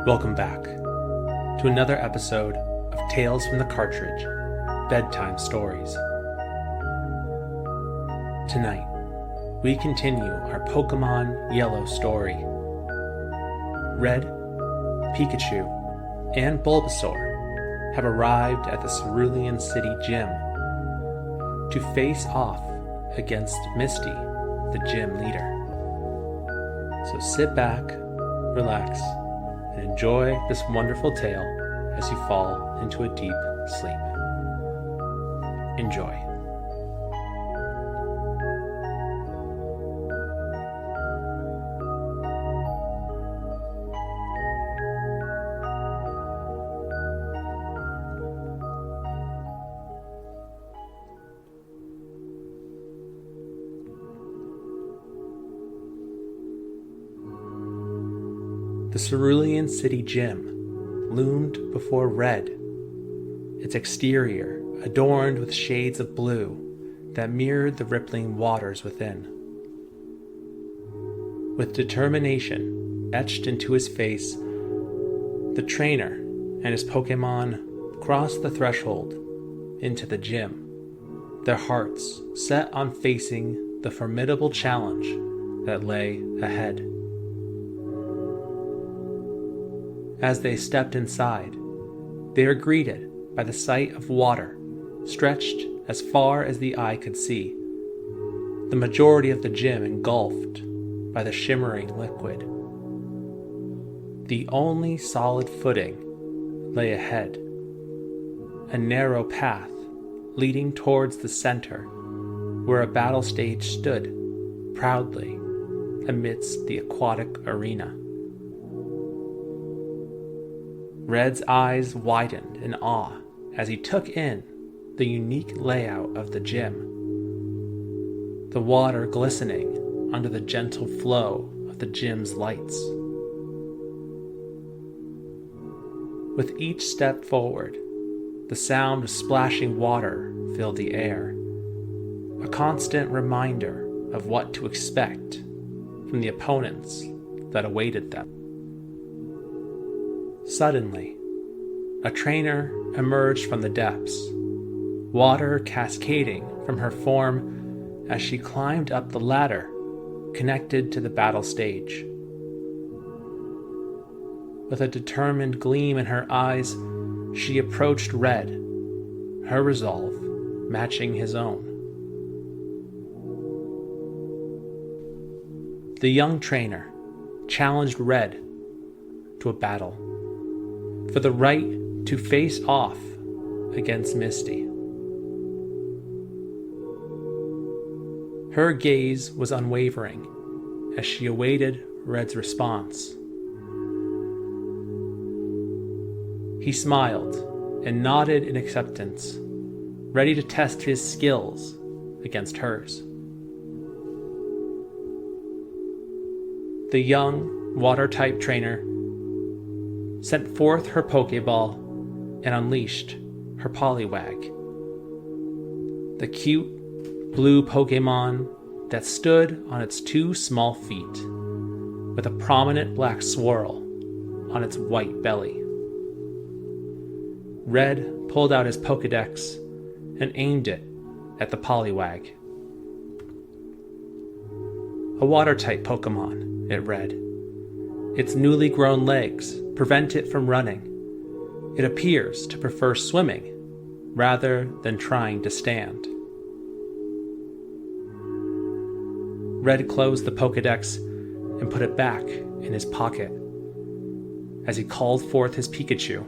Welcome back to another episode of Tales from the Cartridge, Bedtime Stories. Tonight, we continue our Pokémon Yellow story. Red, Pikachu, and Bulbasaur have arrived at the Cerulean City Gym to face off against Misty, the gym leader. So sit back, relax, and enjoy this wonderful tale as you fall into a deep sleep. Enjoy. The Cerulean City Gym loomed before Red, its exterior adorned with shades of blue that mirrored the rippling waters within. With determination etched into his face, the trainer and his Pokémon crossed the threshold into the gym, their hearts set on facing the formidable challenge that lay ahead. As they stepped inside, they were greeted by the sight of water stretched as far as the eye could see, the majority of the gym engulfed by the shimmering liquid. The only solid footing lay ahead, a narrow path leading towards the center where a battle stage stood proudly amidst the aquatic arena. Red's eyes widened in awe as he took in the unique layout of the gym, the water glistening under the gentle flow of the gym's lights. With each step forward, the sound of splashing water filled the air, a constant reminder of what to expect from the opponents that awaited them. Suddenly, a trainer emerged from the depths, water cascading from her form as she climbed up the ladder connected to the battle stage. With a determined gleam in her eyes, she approached Red, her resolve matching his own. The young trainer challenged Red to a battle for the right to face off against Misty. Her gaze was unwavering as she awaited Red's response. He smiled and nodded in acceptance, ready to test his skills against hers. The young, water-type trainer sent forth her Pokeball and unleashed her Poliwag. The cute, blue Pokemon that stood on its two small feet, with a prominent black swirl on its white belly. Red pulled out his Pokédex and aimed it at the Poliwag. A water-type Pokemon, it read. Its newly grown legs prevent it from running. It appears to prefer swimming rather than trying to stand. Red closed the Pokédex and put it back in his pocket as he called forth his Pikachu,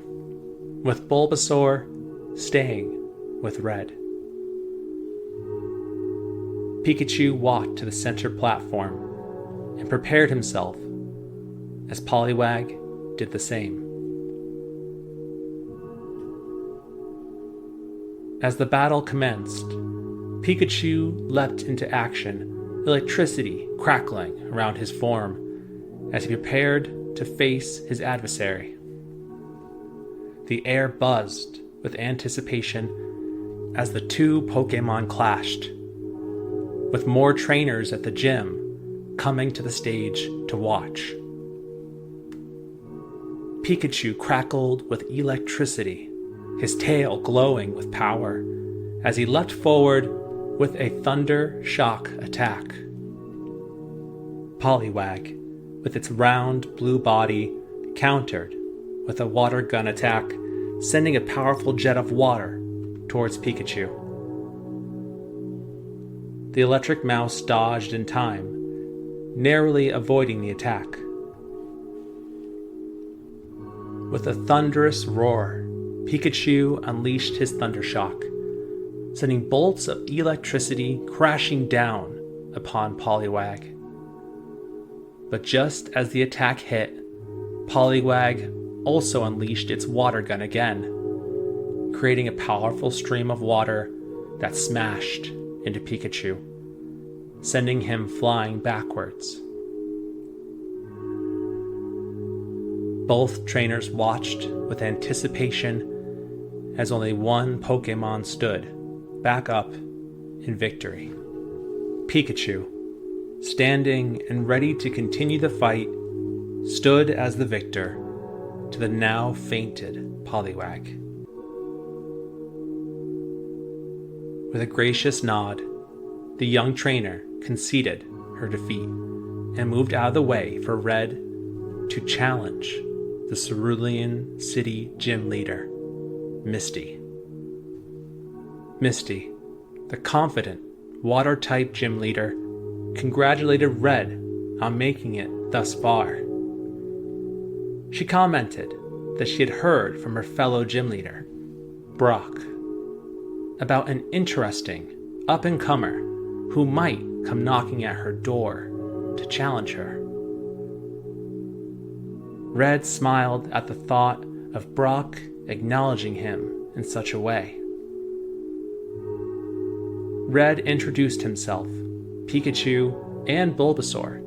with Bulbasaur staying with Red. Pikachu walked to the center platform and prepared himself as Poliwag did the same. As the battle commenced, Pikachu leapt into action, electricity crackling around his form as he prepared to face his adversary. The air buzzed with anticipation as the two Pokémon clashed, with more trainers at the gym coming to the stage to watch. Pikachu crackled with electricity, his tail glowing with power, as he leapt forward with a thunder shock attack. Poliwag, with its round blue body, countered with a water gun attack, sending a powerful jet of water towards Pikachu. The electric mouse dodged in time, narrowly avoiding the attack. With a thunderous roar, Pikachu unleashed his Thundershock, sending bolts of electricity crashing down upon Poliwag. But just as the attack hit, Poliwag also unleashed its water gun again, creating a powerful stream of water that smashed into Pikachu, sending him flying backwards. Both trainers watched with anticipation as only one Pokémon stood back up in victory. Pikachu, standing and ready to continue the fight, stood as the victor to the now fainted Poliwag. With a gracious nod, the young trainer conceded her defeat and moved out of the way for Red to challenge the Cerulean City Gym leader, Misty. Misty, the confident water-type gym leader, congratulated Red on making it thus far. She commented that she had heard from her fellow gym leader, Brock, about an interesting up-and-comer who might come knocking at her door to challenge her. Red smiled at the thought of Brock acknowledging him in such a way. Red introduced himself, Pikachu, and Bulbasaur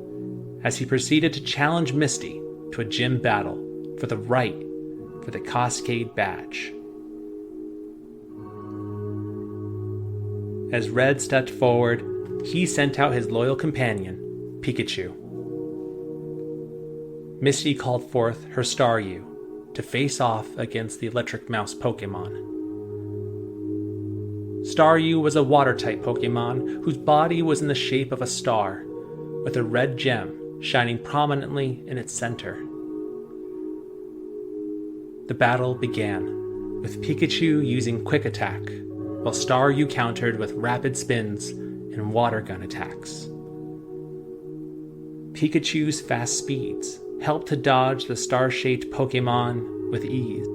as he proceeded to challenge Misty to a gym battle for the right for the Cascade Badge. As Red stepped forward, he sent out his loyal companion, Pikachu. Misty called forth her Staryu to face off against the electric mouse Pokémon. Staryu was a water-type Pokémon whose body was in the shape of a star, with a red gem shining prominently in its center. The battle began, with Pikachu using Quick Attack, while Staryu countered with rapid spins and water gun attacks. Pikachu's fast speeds helped to dodge the star-shaped Pokémon with ease.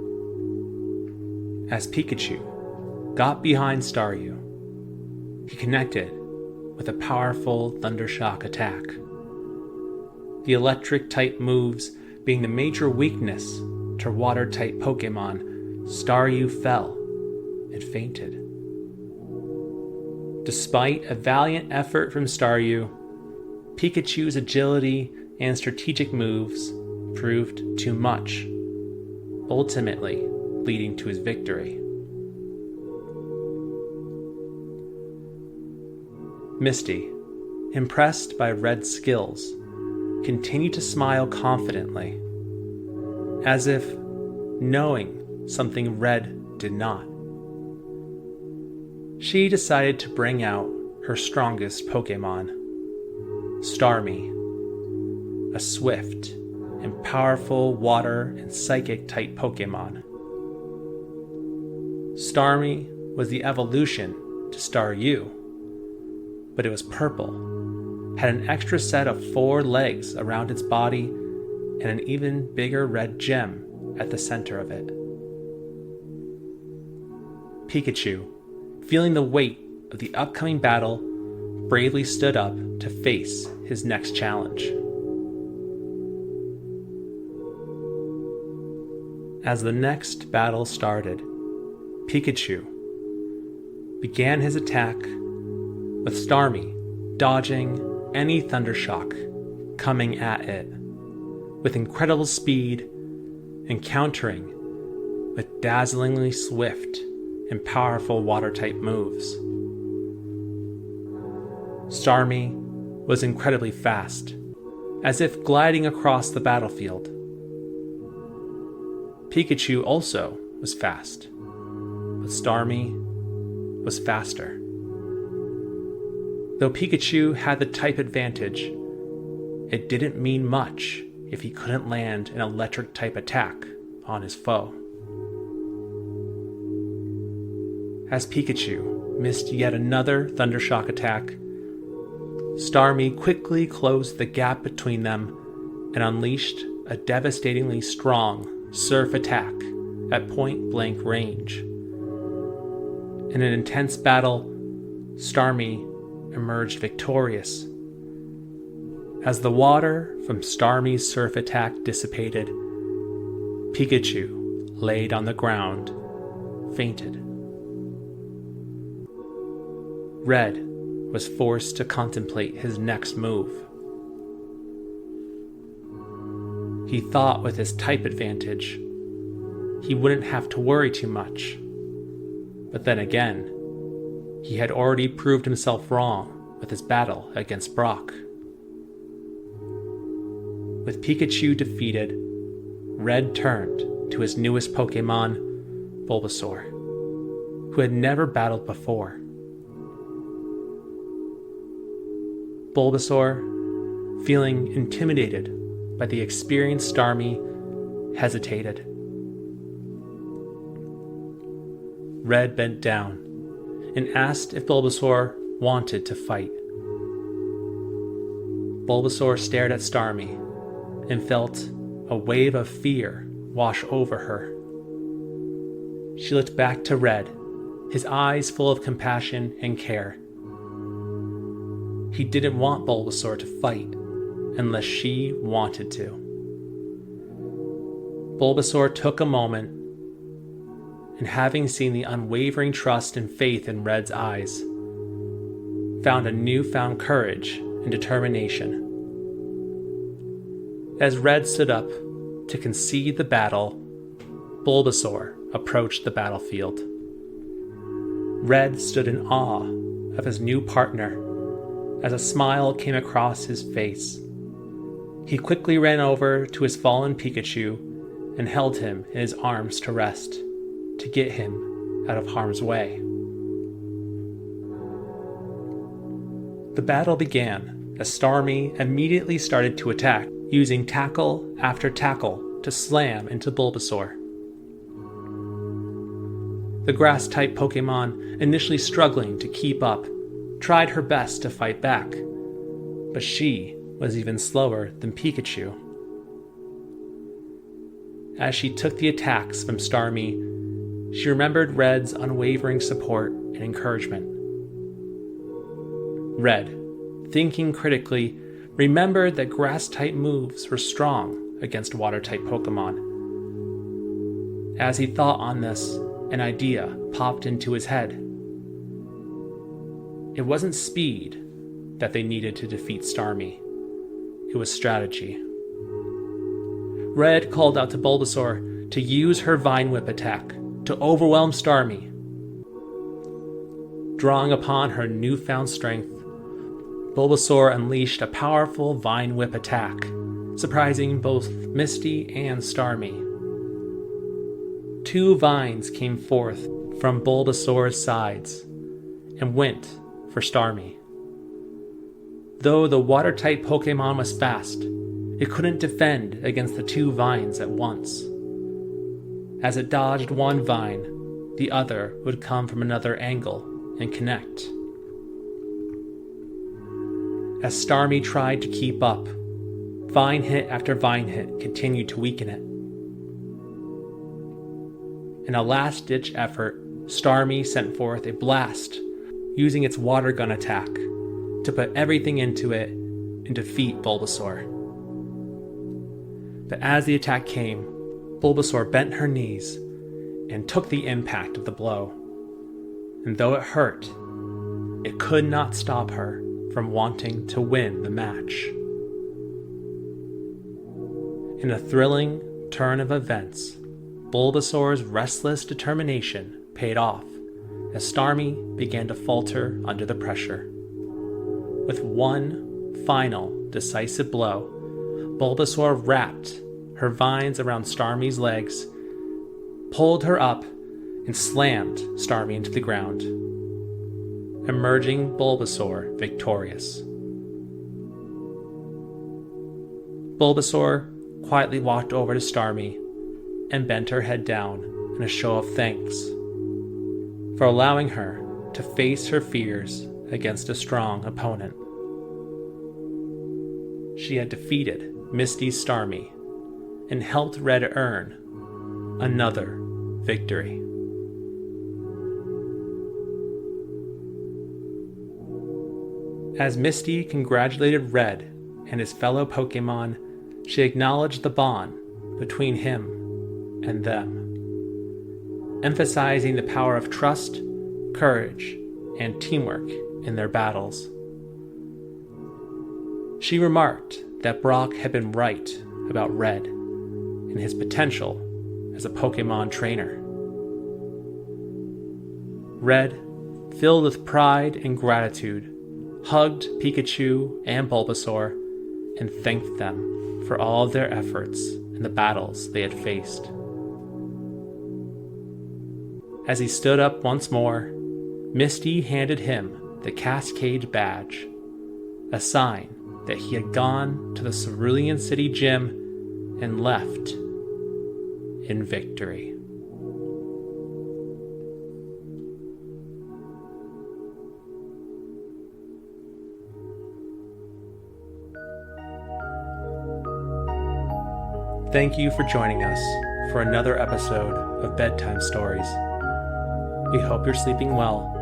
As Pikachu got behind Staryu, he connected with a powerful Thundershock attack. The electric-type moves being the major weakness to water-type Pokémon, Staryu fell and fainted. Despite a valiant effort from Staryu, Pikachu's agility and strategic moves proved too much, ultimately leading to his victory. Misty, impressed by Red's skills, continued to smile confidently, as if knowing something Red did not. She decided to bring out her strongest Pokémon, Starmie, a swift and powerful water and psychic-type Pokémon. Starmie was the evolution to Staryu, but it was purple, had an extra set of 4 legs around its body, and an even bigger red gem at the center of it. Pikachu, feeling the weight of the upcoming battle, bravely stood up to face his next challenge. As the next battle started, Pikachu began his attack with Starmie dodging any Thundershock coming at it with incredible speed and countering with dazzlingly swift and powerful water-type moves. Starmie was incredibly fast, as if gliding across the battlefield. Pikachu also was fast, but Starmie was faster. Though Pikachu had the type advantage, it didn't mean much if he couldn't land an electric type attack on his foe. As Pikachu missed yet another Thundershock attack, Starmie quickly closed the gap between them and unleashed a devastatingly strong Surf attack at point-blank range. In an intense battle, Starmie emerged victorious. As the water from Starmie's Surf attack dissipated, Pikachu laid on the ground, fainted. Red was forced to contemplate his next move. He thought with his type advantage, he wouldn't have to worry too much. But then again, he had already proved himself wrong with his battle against Brock. With Pikachu defeated, Red turned to his newest Pokémon, Bulbasaur, who had never battled before. Bulbasaur, feeling intimidated by the experienced Starmie, hesitated. Red bent down and asked if Bulbasaur wanted to fight. Bulbasaur stared at Starmie and felt a wave of fear wash over her. She looked back to Red, his eyes full of compassion and care. He didn't want Bulbasaur to fight unless she wanted to. Bulbasaur took a moment, and having seen the unwavering trust and faith in Red's eyes, found a newfound courage and determination. As Red stood up to concede the battle, Bulbasaur approached the battlefield. Red stood in awe of his new partner as a smile came across his face. He quickly ran over to his fallen Pikachu and held him in his arms to rest, to get him out of harm's way. The battle began as Starmie immediately started to attack, using tackle after tackle to slam into Bulbasaur. The grass-type Pokémon, initially struggling to keep up, tried her best to fight back, but she was even slower than Pikachu. As she took the attacks from Starmie, she remembered Red's unwavering support and encouragement. Red, thinking critically, remembered that grass-type moves were strong against water-type Pokémon. As he thought on this, an idea popped into his head. It wasn't speed that they needed to defeat Starmie. It was strategy. Red called out to Bulbasaur to use her Vine Whip attack to overwhelm Starmie. Drawing upon her newfound strength, Bulbasaur unleashed a powerful Vine Whip attack, surprising both Misty and Starmie. 2 vines came forth from Bulbasaur's sides and went for Starmie. Though the water-type Pokémon was fast, it couldn't defend against the 2 vines at once. As it dodged one vine, the other would come from another angle and connect. As Starmie tried to keep up, vine hit after vine hit continued to weaken it. In a last-ditch effort, Starmie sent forth a blast, using its water gun attack to put everything into it and defeat Bulbasaur. But as the attack came, Bulbasaur bent her knees and took the impact of the blow. And though it hurt, it could not stop her from wanting to win the match. In a thrilling turn of events, Bulbasaur's restless determination paid off as Starmie began to falter under the pressure. With one final decisive blow, Bulbasaur wrapped her vines around Starmie's legs pulled her up and slammed Starmie into the ground, emerging Bulbasaur victorious. Bulbasaur quietly walked over to Starmie and bent her head down in a show of thanks for allowing her to face her fears against a strong opponent. She had defeated Misty's Starmie and helped Red earn another victory. As Misty congratulated Red and his fellow Pokémon, she acknowledged the bond between him and them, emphasizing the power of trust, courage, and teamwork in their battles. She remarked that Brock had been right about Red and his potential as a Pokémon trainer. Red, filled with pride and gratitude, hugged Pikachu and Bulbasaur and thanked them for all of their efforts in the battles they had faced. As he stood up once more, Misty handed him the Cascade Badge, a sign that he had gone to the Cerulean City Gym and left in victory. Thank you for joining us for another episode of Bedtime Stories. We hope you're sleeping well,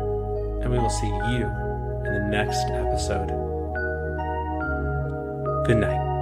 and we will see you in the next episode. Good night.